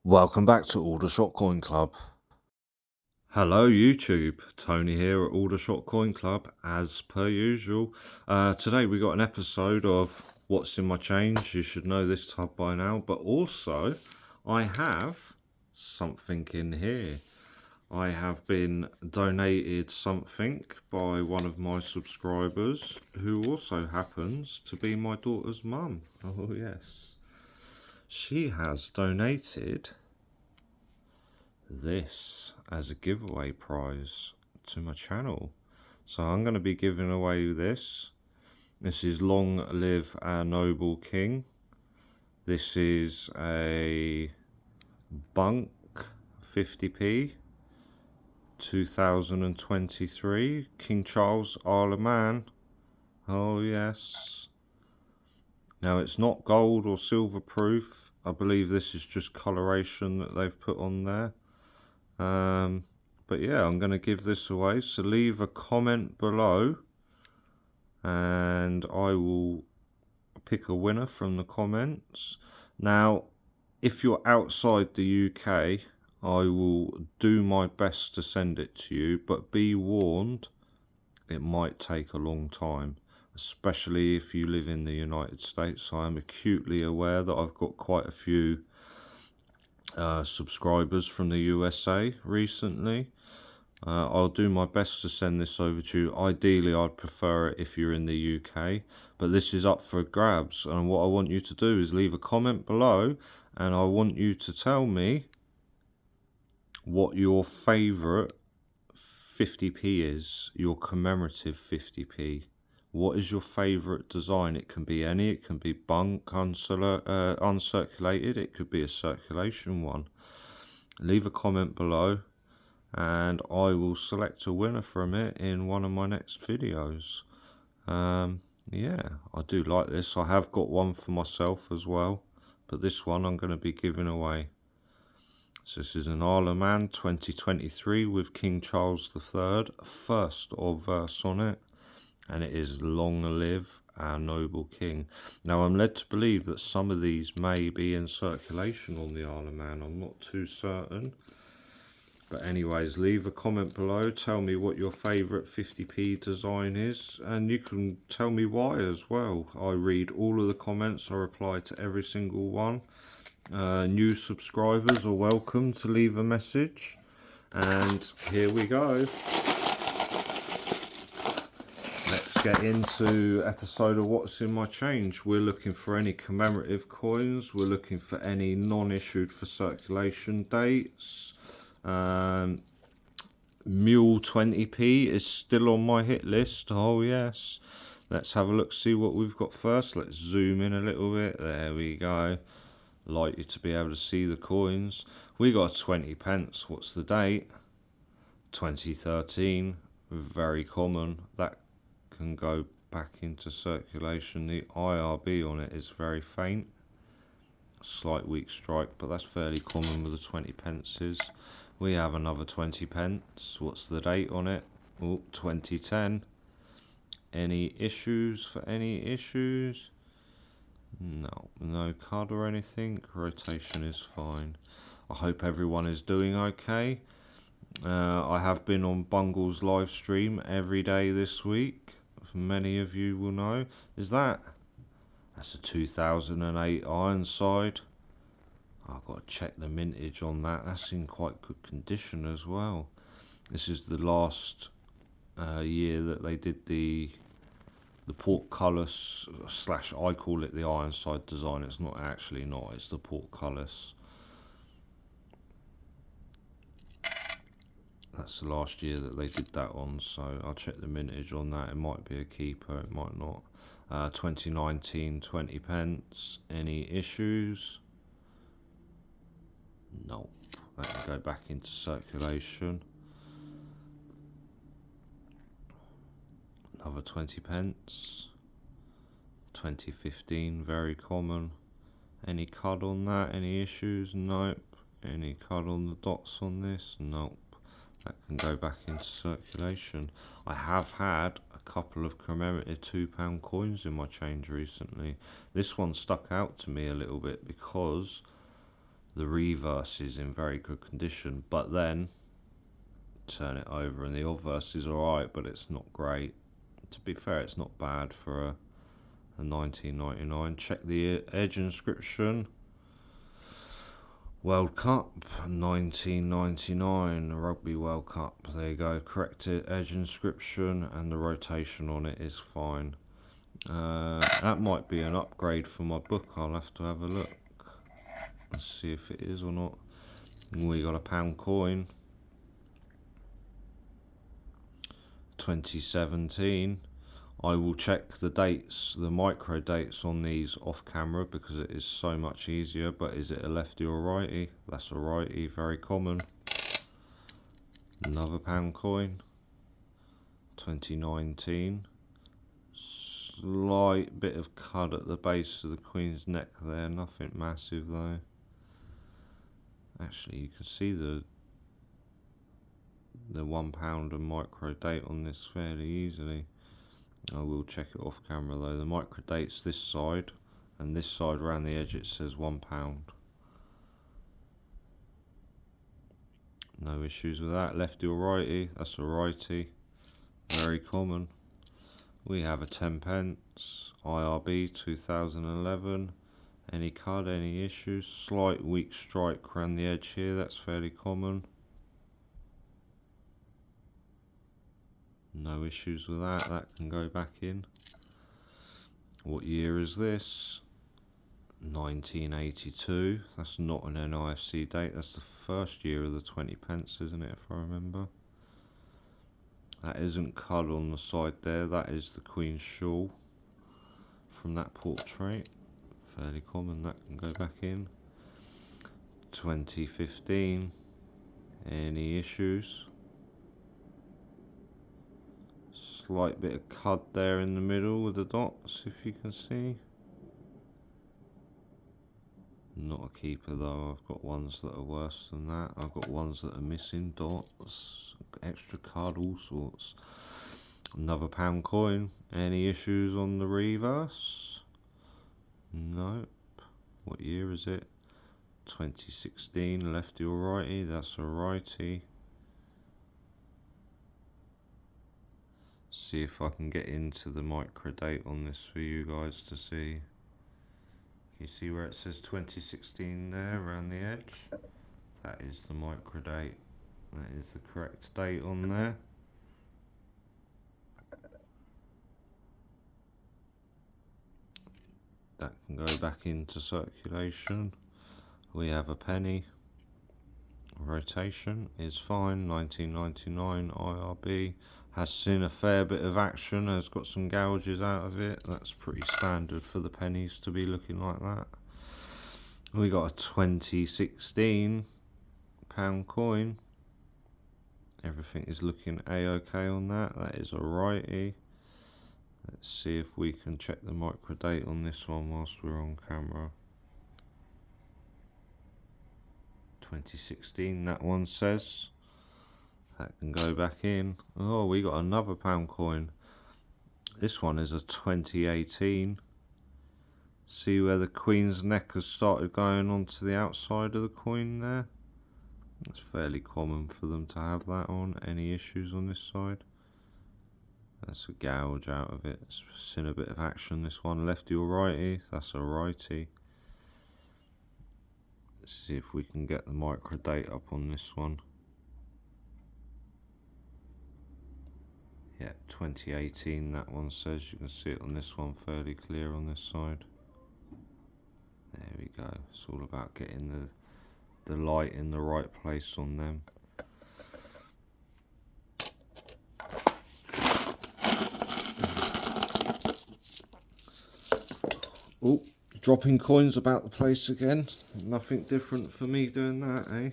Welcome back to Aldershot Coin Club. Hello YouTube, Tony here at Aldershot Coin Club as per usual. Today we got an episode of What's in My Change. You should know this tub by now, but also I have something in here. I have been donated something by one of my subscribers who also happens to be my daughter's mum. Oh yes. She has donated this as a giveaway prize to my channel. So I'm going to be giving away this. This is Long Live Our Noble King. This is a bunc 50p 2023 King Charles Isle of Man. Oh yes. Now it's not gold or silver proof. I believe this is just coloration that they've put on there. But yeah, I'm going to give this away, so leave a comment below and I will pick a winner from the comments. Now, if you're outside the UK, I will do my best to send it to you, but be warned, it might take a long time, especially if you live in the United States. I am acutely aware that I've got quite a few subscribers from the USA recently. I'll do my best to send this over to you. Ideally, I'd prefer it if you're in the UK, but this is up for grabs. And what I want you to do is leave a comment below, and I want you to tell me what your favourite 50p is, your commemorative 50p. What is your favourite design? It can be any, it can be bunc, uncirculated, it could be a circulation one. Leave a comment below and I will select a winner from it in one of my next videos. Yeah, I do like this. I have got one for myself as well, but this one I'm going to be giving away. So this is an Isle of Man 2023 with King Charles III, first of verse on it, and it is Long Live Our Noble King. Now I'm led to believe that some of these may be in circulation on the Isle of Man. I'm not too certain. But anyways, leave a comment below, tell me what your favourite 50p design is, and you can tell me why as well. I read all of the comments, I reply to every single one. New subscribers are welcome to leave a message. And here we go. Let's get into episode of What's in My Change. We're looking for any commemorative coins, we're looking for any non-issued for circulation dates. Mule 20p is still on my hit list. Oh yes. Let's have a look, see what we've got first. Let's zoom in a little bit. There we go. Like you to be able to see the coins. We got 20 pence. What's the date? 2013. Very common. That can go back into circulation. The IRB on it is very faint. Slight weak strike, but that's fairly common with the 20 pences. We have another 20 pence. What's the date on it? Oh, 2010. Any issues for any issues? No, no card or anything. Rotation is fine. I hope everyone is doing okay. I have been on Bungle's live stream every day this week. Many of you will know. That's a 2008 Ironside. I've got to check the mintage on that. That's in quite good condition as well. This is the last year that they did the portcullis / I call it the Ironside design. It's not actually not. It's the portcullis. That's the last year that they did that on. So I'll check the mintage on that. It might be a keeper. It might not. 2019, 20 pence. Any issues? No. That can go back into circulation. Another 20 pence. 2015, very common. Any cud on that? Any issues? Nope. Any cud on the dots on this? Nope. That can go back into circulation. I have had a couple of commemorative £2 coins in my change recently. This one stuck out to me a little bit because The reverse is in very good condition, but then turn it over and the obverse is alright, but it's not great. To be fair, it's not bad for a 1999. Check the edge inscription. World Cup 1999, Rugby World Cup. There you go. Correct edge inscription, and the rotation on it is fine. That might be an upgrade for my book. I'll have to have a look. Let's see if it is or not. We got a pound coin. 2017. I will check the dates, the micro dates on these off camera because it is so much easier. But is it a lefty or righty? That's a righty, very common. Another pound coin. 2019. Slight bit of cut at the base of the Queen's neck there, nothing massive though. Actually, you can see the £1 and micro date on this fairly easily. I will check it off camera though. The micro date's this side, and this side around the edge it says £1. No issues with that. Lefty or righty? That's a righty. Very common. We have a 10p, IRB 2011. Any card, any issues? Slight weak strike around the edge here, that's fairly common. No issues with that, that can go back in. What year is this? 1982. That's not an NIFC date, that's the first year of the 20p, isn't it, if I remember? That isn't cut on the side there, that is the Queen's shawl from that portrait. Fairly common, that can go back in. 2015. Any issues? Slight bit of cut there in the middle with the dots, if you can see. Not a keeper though, I've got ones that are worse than that. I've got ones that are missing dots, extra card, all sorts. Another pound coin. Any issues on the reverse? Nope. What year is it? 2016. Lefty or righty? That's a righty. See if I can get into the micro date on this for you guys to see. You see where it says 2016 there around the edge? That is the micro date. That is the correct date on there. That can go back into circulation. We have a penny. Rotation is fine. 1999 IRB. Has seen a fair bit of action, has got some gouges out of it. That's pretty standard for the pennies to be looking like that. We got a 2016 pound coin. Everything is looking a-okay on that. That is a righty. Let's see if we can check the micro date on this one whilst we're on camera. 2016, that one says. That can go back in. Oh, we got another pound coin. This one is a 2018. See where the Queen's neck has started going onto the outside of the coin there? It's fairly common for them to have that on. Any issues on this side? That's a gouge out of it. It's seen a bit of action. This one, lefty or righty? That's a righty. Let's see if we can get the micro date up on this one. Yeah, 2018 that one says. You can see it on this one fairly clear on this side. There we go. It's all about getting the light in the right place on them. Oh, dropping coins about the place again. Nothing different for me doing that, eh?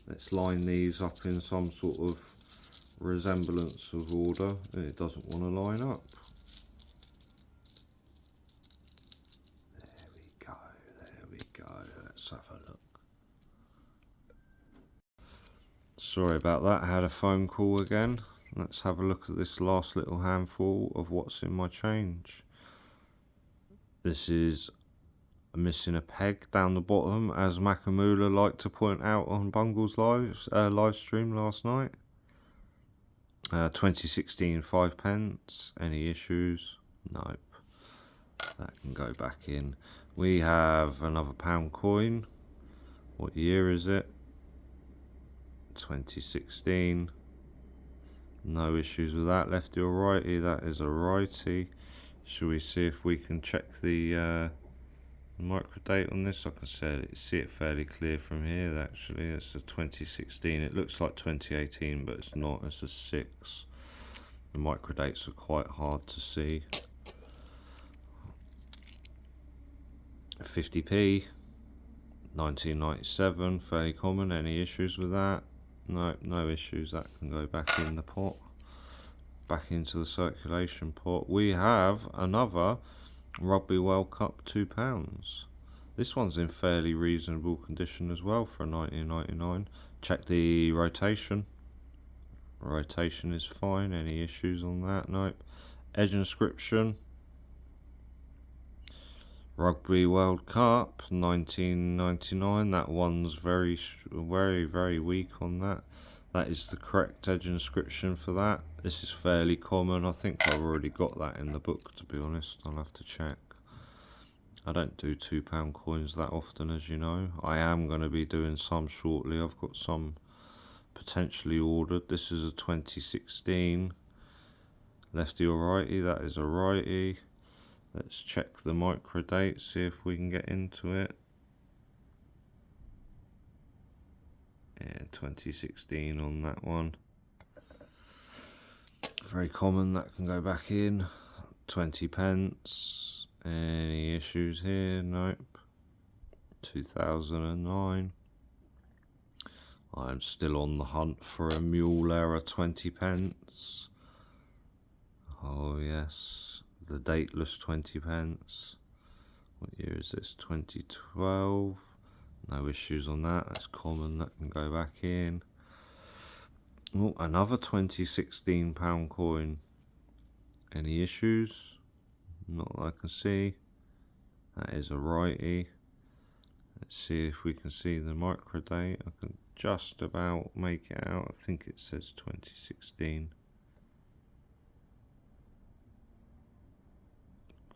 Let's line these up in some sort of resemblance of order, and it doesn't want to line up. There we go, let's have a look. Sorry about that, I had a phone call again. Let's have a look at this last little handful of what's in my change. This is Missing a peg down the bottom, as Makamula liked to point out on Bungle's live stream last night. 2016 5p. Any issues? Nope. That can go back in. We have another pound coin. What year is it? 2016. No issues with that. Lefty or righty? That is a righty. Shall we see if we can check the microdate on this? Like I said, see it fairly clear from here. Actually, it's a 2016. It looks like 2018, but it's not. It's a 6. The microdates are quite hard to see. 50p, 1997, fairly common. Any issues with that? No, no issues. That can go back in the pot, back into the circulation pot. We have another Rugby World Cup £2. This one's in fairly reasonable condition as well for a 1999. Check the rotation. Rotation is fine. Any issues on that? Nope. Edge inscription. Rugby World Cup 1999. That one's very weak on that. That is the correct edge inscription for that. This is fairly common. I think I've already got that in the book, to be honest. I'll have to check. I don't do £2 coins that often, as you know. I am going to be doing some shortly. I've got some potentially ordered. This is a 2016. Lefty or righty? That is a righty. Let's check the micro date, see if we can get into it. Yeah, 2016 on that one. Very common, that can go back in. 20p. Any issues here? Nope. 2009. I'm still on the hunt for a mule era 20p. Oh yes, the dateless 20p. What year is this? 2012. No issues on that. That's common. That can go back in. Oh, another 2016 pound coin. Any issues? Not that I can see. That is a righty. Let's see if we can see the micro date. I can just about make it out. I think it says 2016.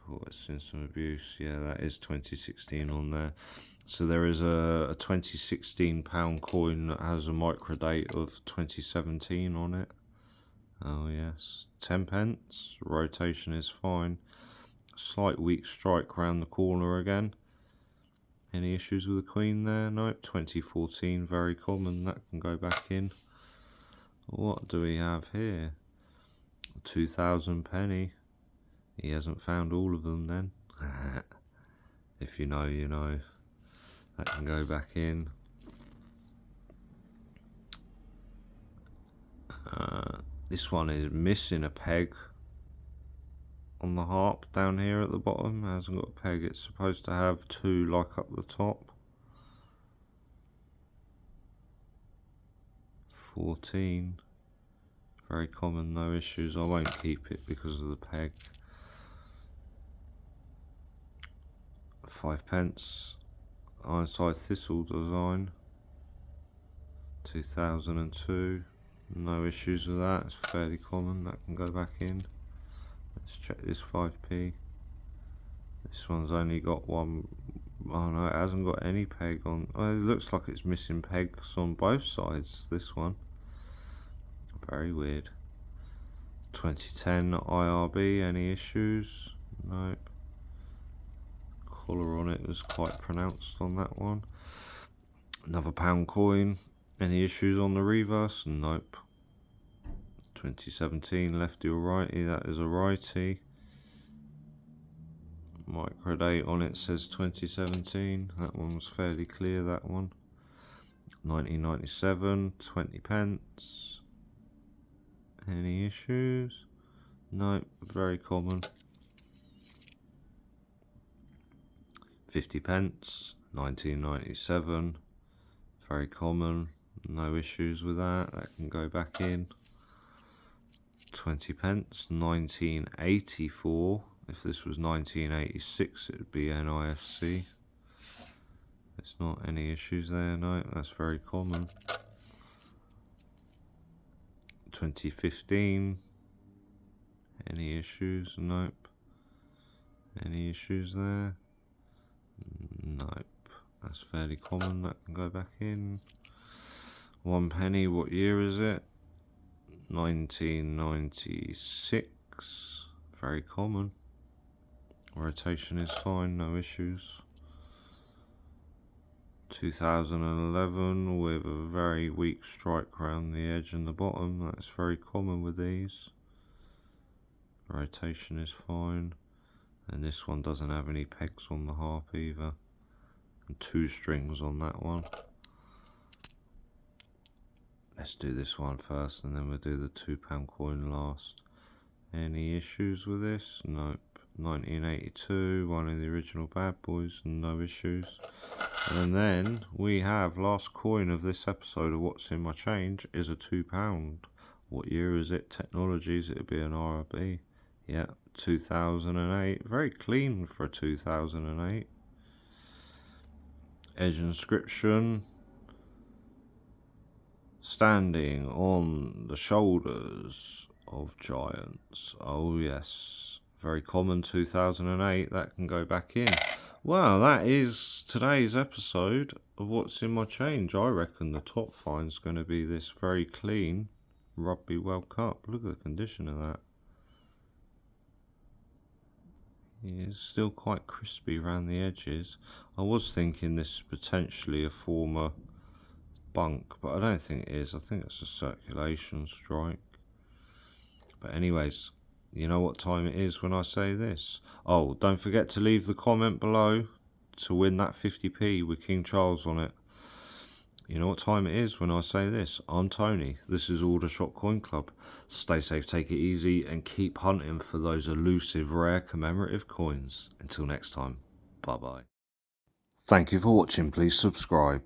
Oh, it's seen some abuse. Yeah, that is 2016 on there. So there is a 2016 pound coin that has a micro date of 2017 on it. Oh yes, 10p. Rotation is fine. Slight weak strike round the corner again. Any issues with the queen there? Nope. 2014, very common. That can go back in. What do we have here? 2000 penny. He hasn't found all of them then. If you know, you know. That can go back in. This one is missing a peg on the harp down here at the bottom. It hasn't got a peg. It's supposed to have 2 like up the top. 14. Very common, no issues. I won't keep it because of the peg. 5p. Ironside Thistle design. 2002. No issues with that. It's fairly common. That can go back in. Let's check this 5p. This one's only got one. Oh no, it hasn't got any peg on. Oh, it looks like it's missing pegs on both sides. This one. Very weird. 2010 IRB. Any issues? Nope. Collar on it was quite pronounced on that one. Another pound coin. Any issues on the reverse? Nope. 2017 lefty or righty? That is a righty. Micro date on it says 2017. That one was fairly clear, that one. 1997, 20p. Any issues? Nope, very common. 50p, 1997. Very common. No issues with that. That can go back in. 20p, 1984. If this was 1986, it would be NISC. There's not any issues there, no, that's very common. 2015. Any issues? Nope. Any issues there? Nope. That's fairly common, that can go back in. 1 penny, what year is it? 1996. Very common. Rotation is fine, no issues. 2011 with a very weak strike around the edge and the bottom. That's very common with these. Rotation is fine. And this one doesn't have any pegs on the harp either. And 2 strings on that one. Let's do this one first and then we'll do the £2 coin last. Any issues with this? Nope. 1982, one of the original bad boys, no issues. And then we have last coin of this episode of What's in My Change is a £2. What year is it? Technologies, it'll be an RRB. Yeah, 2008. Very clean for a 2008. Edge inscription. Standing on the shoulders of giants. Oh yes. Very common 2008. That can go back in. Well, that is today's episode of What's in My Change. I reckon the top find's going to be this very clean Rugby World Cup. Look at the condition of that. It's still quite crispy around the edges. I was thinking this is potentially a former bunc, but I don't think it is. I think it's a circulation strike. But anyways, you know what time it is when I say this. Oh, don't forget to leave the comment below to win that 50p with King Charles on it. You know what time it is when I say this. I'm Tony. This is Aldershot Coin Club. Stay safe, take it easy, and keep hunting for those elusive, rare commemorative coins. Until next time, bye-bye. Thank you for watching. Please subscribe.